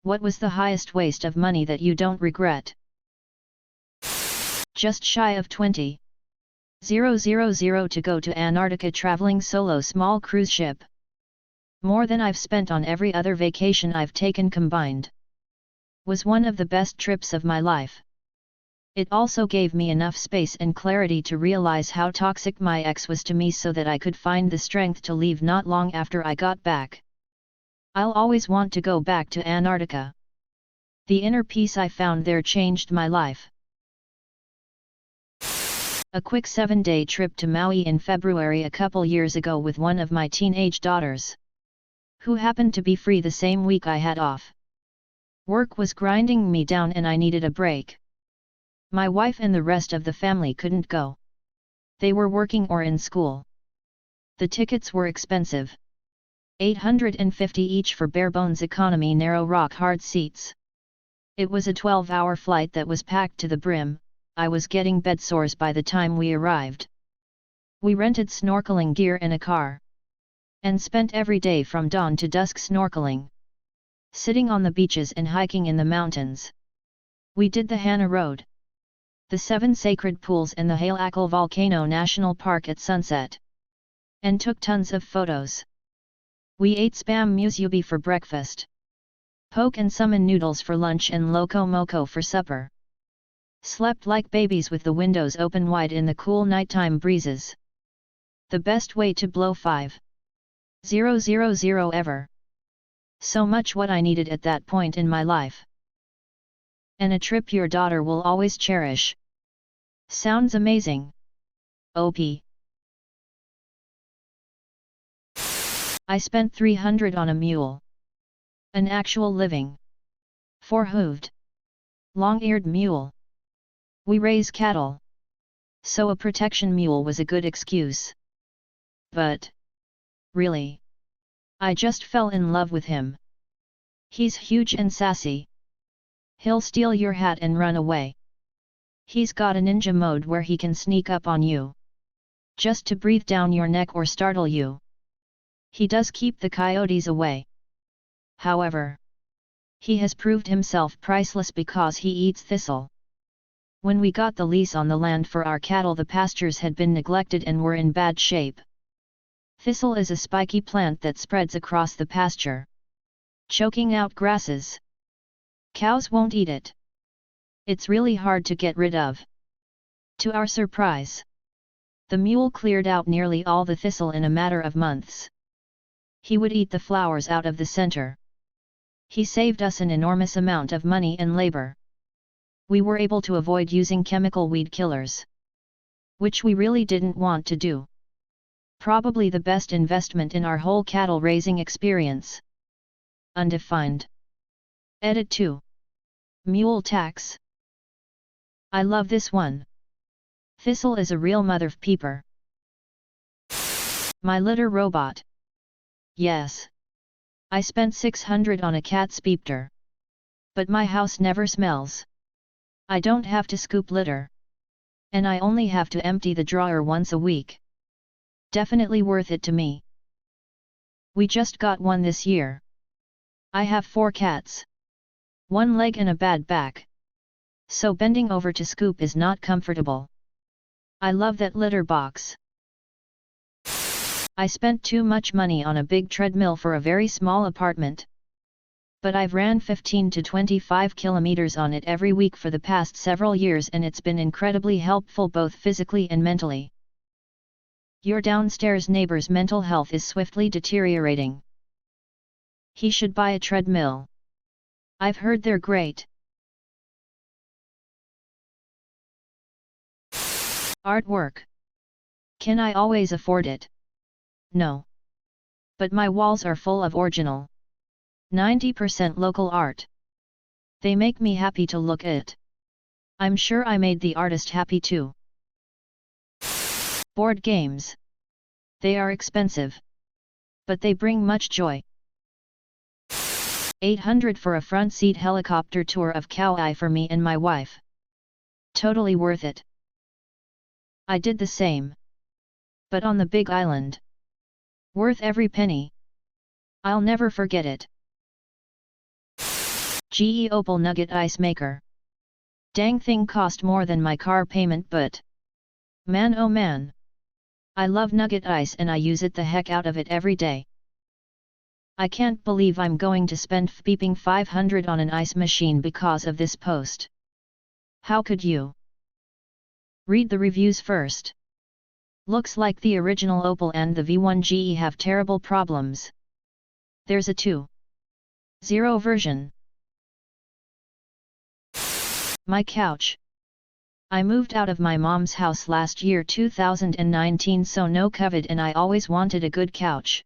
What was the highest waste of money that you don't regret? Just shy of 20,000 to go to Antarctica traveling solo small cruise ship. More than I've spent on every other vacation I've taken combined. Was one of the best trips of my life. It also gave me enough space and clarity to realize how toxic my ex was to me so that I could find the strength to leave not long after I got back. I'll always want to go back to Antarctica. The inner peace I found there changed my life. A quick 7-day trip to Maui in February a couple years ago with one of my teenage daughters, who happened to be free the same week I had off. Work was grinding me down and I needed a break. My wife and the rest of the family couldn't go. They were working or in school. The tickets were expensive. $850 each for bare-bones economy narrow rock-hard seats. It was a 12-hour flight that was packed to the brim. I was getting bedsores by the time we arrived. We rented snorkeling gear and a car, and spent every day from dawn to dusk snorkeling, sitting on the beaches and hiking in the mountains. We did the Hana Road, the 7 sacred pools and the Halakal Volcano National Park at sunset, and took tons of photos. We ate spam musubi for breakfast, poke and summon noodles for lunch and loco moco for supper. Slept like babies with the windows open wide in the cool nighttime breezes. The best way to blow 5,000 ever. So much what I needed at that point in my life. And a trip your daughter will always cherish. Sounds amazing. OP. I spent $300 on a mule. An actual living, 4-hooved, long-eared mule. We raise cattle, so a protection mule was a good excuse. But, really, I just fell in love with him. He's huge and sassy. He'll steal your hat and run away. He's got a ninja mode where he can sneak up on you, just to breathe down your neck or startle you. He does keep the coyotes away. However, he has proved himself priceless because he eats thistle. When we got the lease on the land for our cattle, the pastures had been neglected and were in bad shape. Thistle is a spiky plant that spreads across the pasture, choking out grasses. Cows won't eat it. It's really hard to get rid of. To our surprise, the mule cleared out nearly all the thistle in a matter of months. He would eat the flowers out of the center. He saved us an enormous amount of money and labor. We were able to avoid using chemical weed killers, which we really didn't want to do. Probably the best investment in our whole cattle raising experience. Undefined. Edit 2. Mule tax. I love this one. Thistle is a real mother-peeper. My litter robot. Yes. I spent $600 on a cat speepter. But my house never smells. I don't have to scoop litter. And I only have to empty the drawer once a week. Definitely worth it to me. We just got one this year. I have 4 cats. 1 leg and a bad back. So bending over to scoop is not comfortable. I love that litter box. I spent too much money on a big treadmill for a very small apartment. But I've ran 15 to 25 kilometers on it every week for the past several years and it's been incredibly helpful both physically and mentally. Your downstairs neighbor's mental health is swiftly deteriorating. He should buy a treadmill. I've heard they're great. Artwork. Can I always afford it? No. But my walls are full of original, 90% local art. They make me happy to look at. I'm sure I made the artist happy too. Board games. They are expensive, but they bring much joy. $800 for a front seat helicopter tour of Kauai for me and my wife. Totally worth it. I did the same. But on the Big Island. Worth every penny. I'll never forget it. GE Opal Nugget Ice Maker. Dang thing cost more than my car payment, but man oh man. I love Nugget Ice and I use it the heck out of it every day. I can't believe I'm going to spend beeping 500 on an ice machine because of this post. How could you? Read the reviews first. Looks like the original Opal and the V1 GE have terrible problems. There's a 2.0 version. My couch. I moved out of my mom's house last year 2019, so no COVID, and I always wanted a good couch.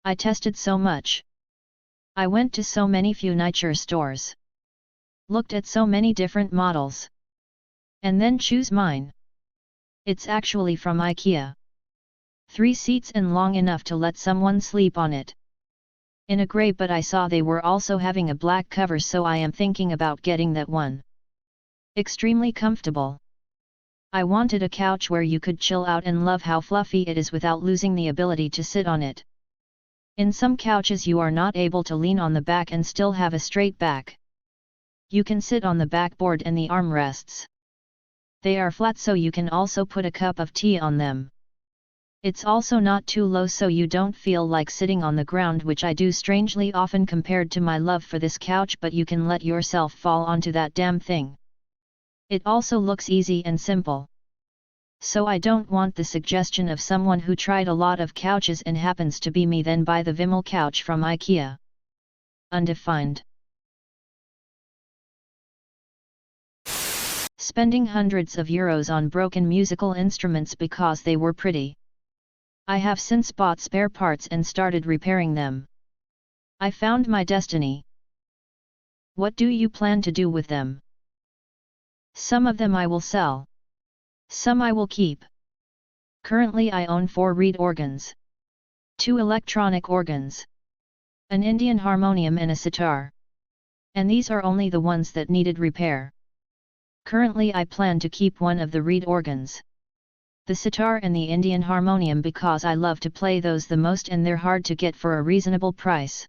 I tested so much. I went to so many furniture stores. Looked at so many different models. And then choose mine. It's actually from IKEA. 3 seats and long enough to let someone sleep on it. In a grey, but I saw they were also having a black cover, so I am thinking about getting that one. Extremely comfortable. I wanted a couch where you could chill out and love how fluffy it is without losing the ability to sit on it. In some couches you are not able to lean on the back and still have a straight back. You can sit on the backboard and the armrests. They are flat, so you can also put a cup of tea on them. It's also not too low, so you don't feel like sitting on the ground, which I do strangely often compared to my love for this couch, but you can let yourself fall onto that damn thing. It also looks easy and simple. So I don't want the suggestion of someone who tried a lot of couches and happens to be me, then buy the Vimmel couch from IKEA. Undefined. Spending hundreds of euros on broken musical instruments because they were pretty. I have since bought spare parts and started repairing them. I found my destiny. What do you plan to do with them? Some of them I will sell. Some I will keep. Currently I own 4 reed organs. 2 electronic organs. An Indian harmonium and a sitar. And these are only the ones that needed repair. Currently I plan to keep one of the reed organs. The sitar and the Indian harmonium, because I love to play those the most and they're hard to get for a reasonable price.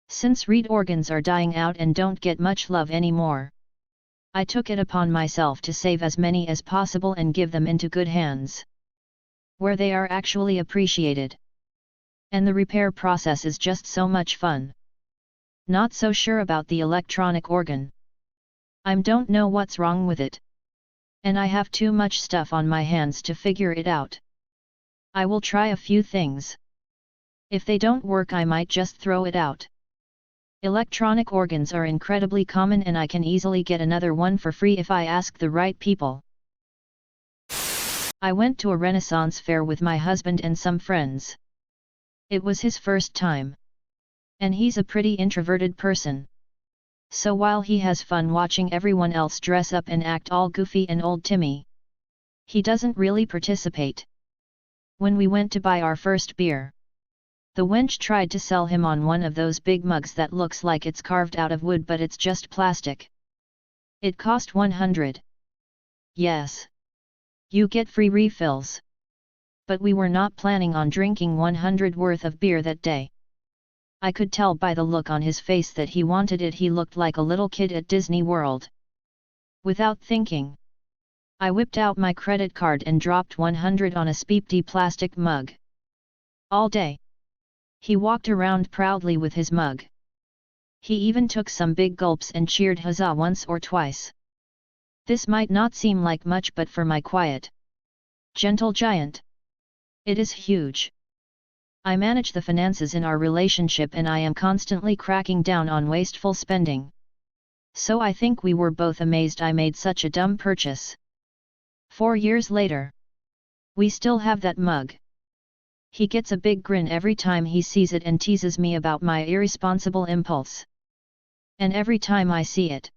Since reed organs are dying out and don't get much love anymore, I took it upon myself to save as many as possible and give them into good hands, where they are actually appreciated. And the repair process is just so much fun. Not so sure about the electronic organ. I don't know what's wrong with it. And I have too much stuff on my hands to figure it out. I will try a few things. If they don't work, I might just throw it out. Electronic organs are incredibly common and I can easily get another one for free if I ask the right people. I went to a Renaissance fair with my husband and some friends. It was his first time. And he's a pretty introverted person. So while he has fun watching everyone else dress up and act all goofy and old-timey, he doesn't really participate. When we went to buy our first beer, the wench tried to sell him on one of those big mugs that looks like it's carved out of wood, but it's just plastic. It cost 100. Yes. You get free refills. But we were not planning on drinking 100 worth of beer that day. I could tell by the look on his face that he wanted it. He looked like a little kid at Disney World. Without thinking, I whipped out my credit card and dropped 100 on a speepty plastic mug. All day, he walked around proudly with his mug. He even took some big gulps and cheered huzzah once or twice. This might not seem like much, but for my quiet, gentle giant, it is huge. I manage the finances in our relationship and I am constantly cracking down on wasteful spending. So I think we were both amazed I made such a dumb purchase. 4 years later, we still have that mug. He gets a big grin every time he sees it and teases me about my irresponsible impulse. And every time I see it,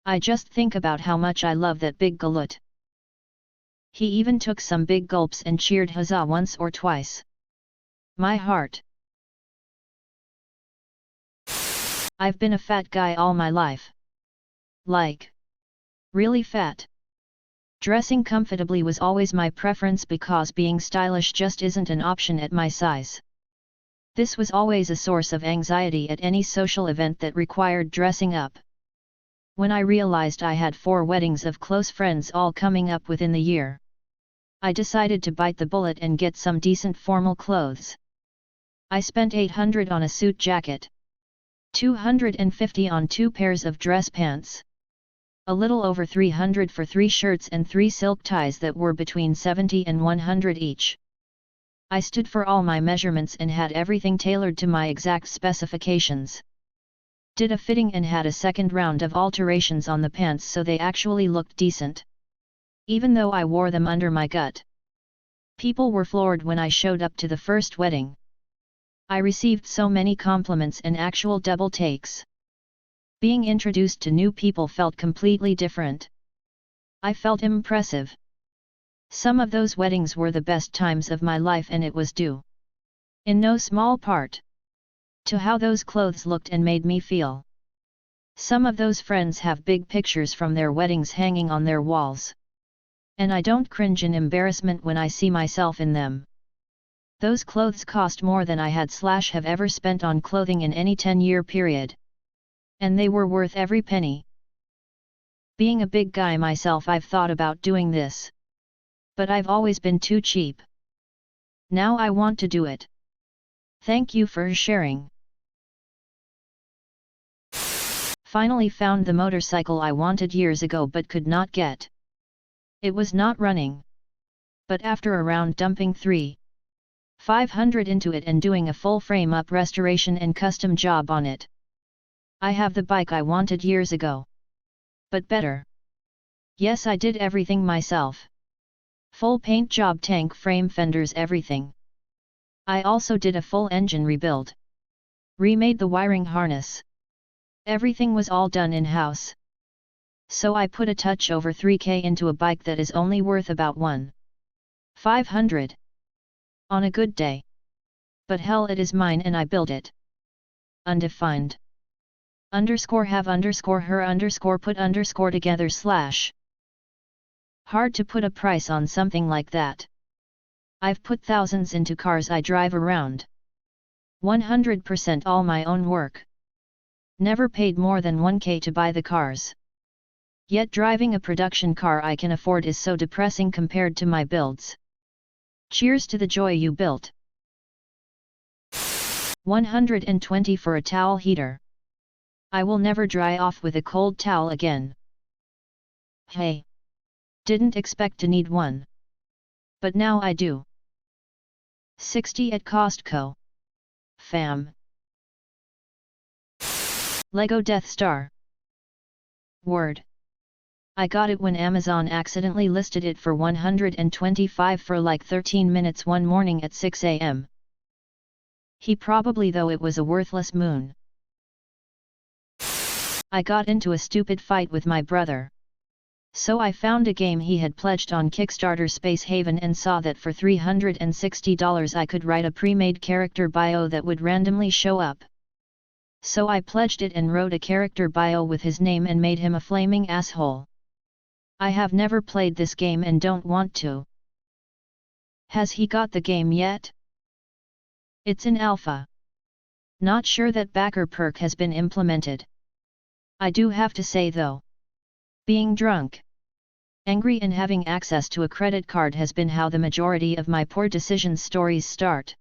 I just think about how much I love that big gullet. He even took some big gulps and cheered huzzah once or twice. My heart. I've been a fat guy all my life. Like, really fat. Dressing comfortably was always my preference because being stylish just isn't an option at my size. This was always a source of anxiety at any social event that required dressing up. When I realized I had 4 weddings of close friends all coming up within the year, I decided to bite the bullet and get some decent formal clothes. I spent $800 on a suit jacket, $250 on 2 pairs of dress pants, a little over $300 for 3 shirts and 3 silk ties that were between $70 and $100 each. I stood for all my measurements and had everything tailored to my exact specifications. Did a fitting and had a second round of alterations on the pants so they actually looked decent, even though I wore them under my gut. People were floored when I showed up to the first wedding. I received so many compliments and actual double takes. Being introduced to new people felt completely different. I felt impressive. Some of those weddings were the best times of my life, and it was due, in no small part, to how those clothes looked and made me feel. Some of those friends have big pictures from their weddings hanging on their walls, and I don't cringe in embarrassment when I see myself in them. Those clothes cost more than I had/have ever spent on clothing in any 10-year period. And they were worth every penny. Being a big guy myself, I've thought about doing this, but I've always been too cheap. Now I want to do it. Thank you for sharing. Finally found the motorcycle I wanted years ago but could not get. It was not running. But after around dumping $3,500 into it and doing a full frame-up restoration and custom job on it, I have the bike I wanted years ago. But better. Yes, I did everything myself. Full paint job, tank frame, fenders, everything. I also did a full engine rebuild. Remade the wiring harness. Everything was all done in-house. So I put a touch over $3,000 into a bike that is only worth about $1,500 on a good day. But hell, it is mine and I build it. Undefined. _have_her_put_together/. Hard to put a price on something like that. I've put thousands into cars I drive around. 100% all my own work. Never paid more than $1,000 to buy the cars. Yet driving a production car I can afford is so depressing compared to my builds. Cheers to the joy you built. 120 for a towel heater. I will never dry off with a cold towel again. Hey! Didn't expect to need one. But now I do. 60 at Costco. Fam. Lego Death Star. Word. I got it when Amazon accidentally listed it for $125 for like 13 minutes one morning at 6 a.m. He probably thought it was a worthless moon. I got into a stupid fight with my brother. So I found a game he had pledged on Kickstarter, Space Haven, and saw that for $360 I could write a pre-made character bio that would randomly show up. So I pledged it and wrote a character bio with his name and made him a flaming asshole. I have never played this game and don't want to. Has he got the game yet? It's in alpha. Not sure that backer perk has been implemented. I do have to say though, being drunk, angry and having access to a credit card has been how the majority of my poor decisions stories start.